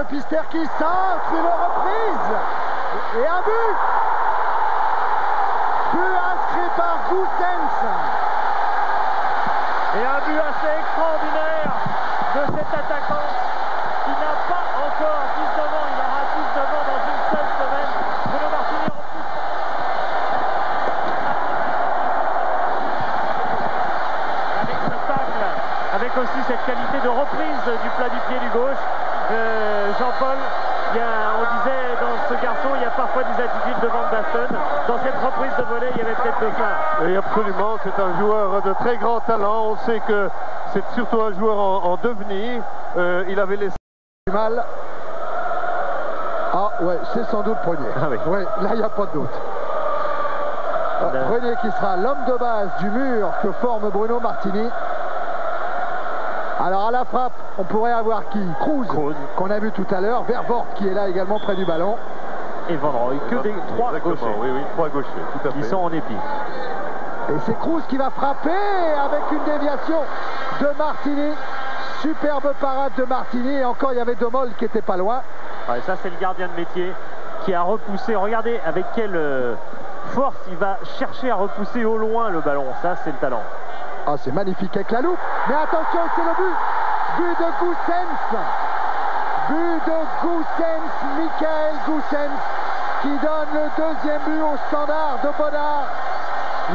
Pister qui centre, une reprise et un but. But inscrit par Goossens. Et un but assez extraordinaire de cet attaquant qui n'a pas encore 19 ans. Il aura 19 ans dans une seule semaine. Bruno Martini repousse. Avec ce tacle, avec aussi cette qualité de reprise du plat du pied du gauche. Jean-Paul, on disait dans ce garçon, il y a parfois des attitudes de Van Basten. Dans cette reprise de volée, il y avait peut-être de ça. Et absolument, c'est un joueur de très grand talent. On sait que c'est surtout un joueur en devenir. Il avait laissé Du mal. Ah ouais, c'est sans doute Prunier. Ah oui. Ouais, là, il n'y a pas de doute. Prunier qui sera l'homme de base du mur que forme Bruno Martini. Alors à la frappe, on pourrait avoir qui? Kroos, qu'on a vu tout à l'heure. Vervoort qui est là également près du ballon. Et Van Rooij, que des trois gauchers. Oui, trois gauchers, tout à fait. Ils sont en épi. Et c'est Kroos qui va frapper avec une déviation de Martini. Superbe parade de Martini. Et encore, il y avait De Mol qui était pas loin. Ouais, ça, c'est le gardien de métier qui a repoussé. Regardez avec quelle force il va chercher à repousser au loin le ballon. Ça, c'est le talent. Ah, c'est magnifique avec la loupe. Mais attention, c'est le but. But de Goossens. But de Goossens, Michael Goossens, qui donne le deuxième but au Standard de Bonnard.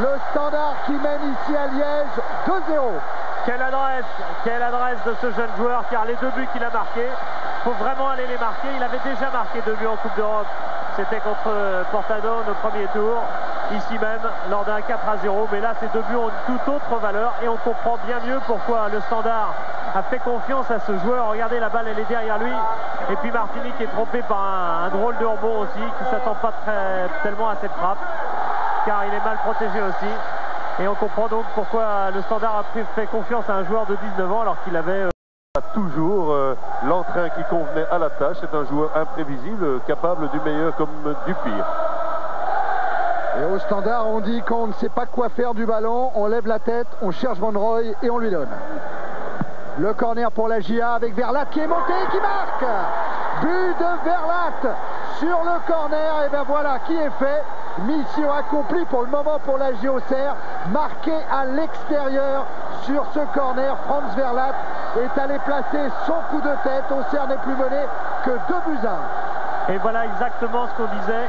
Le Standard qui mène ici à Liège 2-0. Quelle adresse de ce jeune joueur, car les deux buts qu'il a marqués, il faut vraiment aller les marquer. Il avait déjà marqué 2 buts en Coupe d'Europe. C'était contre Portadone au premier tour, ici même, lors d'un 4-0. Mais là, ces 2 buts ont une toute autre valeur et on comprend bien mieux pourquoi le Standard a fait confiance à ce joueur. Regardez, la balle, elle est derrière lui. Et puis Martini qui est trompé par un drôle de rebond aussi, qui ne s'attend pas tellement à cette frappe, car il est mal protégé aussi. Et on comprend donc pourquoi le Standard a fait confiance à un joueur de 19 ans alors qu'il avait... toujours l'entrain qui convenait à la tâche. C'est un joueur imprévisible, capable du meilleur comme du pire. Et au Standard, on dit qu'on ne sait pas quoi faire du ballon, on lève la tête, on cherche Van Rooij et on lui donne. Le corner pour la GIA avec Verlat qui est monté et qui marque. But de Verlat sur le corner. Et bien voilà qui est fait. Mission accomplie pour le moment pour la GIA Auxerre. Marqué à l'extérieur sur ce corner. Franz Verlat est allé placer son coup de tête. Auxerre n'est plus mené que 2-1. Et voilà exactement ce qu'on disait.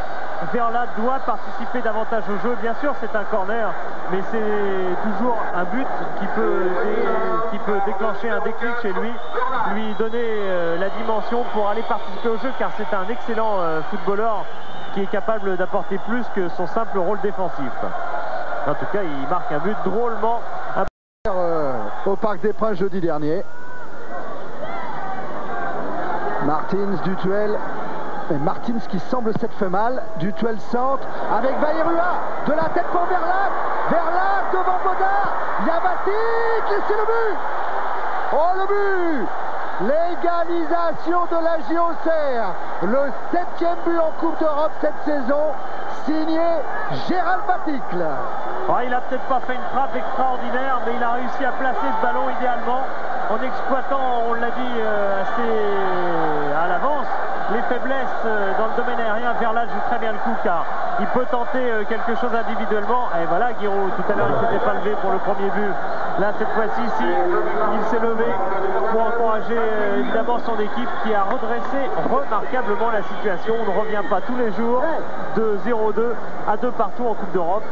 Verlat doit participer davantage au jeu. Bien sûr, c'est un corner, mais c'est toujours un but qui peut déclencher un déclic chez lui donner la dimension pour aller participer au jeu, car c'est un excellent footballeur qui est capable d'apporter plus que son simple rôle défensif. En tout cas, il marque un but drôlement. Au Parc des Princes jeudi dernier. Martins du tuel. Et Martins qui semble s'être fait mal. Du tuel centre avec Bayrua. De la tête pour Verlat. Verlat devant Bodard. Yavatic et c'est le but. Oh le but. L'égalisation de la GIA Auxerre. Le 7e but en Coupe d'Europe cette saison. Signé Gérald Baticle. Oh, il n'a peut-être pas fait une frappe extraordinaire, mais il a réussi à placer ce ballon idéalement en exploitant, on l'a dit, assez à l'avance, les faiblesses dans le domaine aérien. Verlat joue très bien le coup car il peut tenter quelque chose individuellement. Et voilà, Guiraud, tout à l'heure, il ne s'était pas levé pour le premier but. Là, cette fois-ci, il s'est levé pour encourager évidemment son équipe qui a redressé remarquablement la situation. On ne revient pas tous les jours de 0-2 à 2 partout en Coupe d'Europe.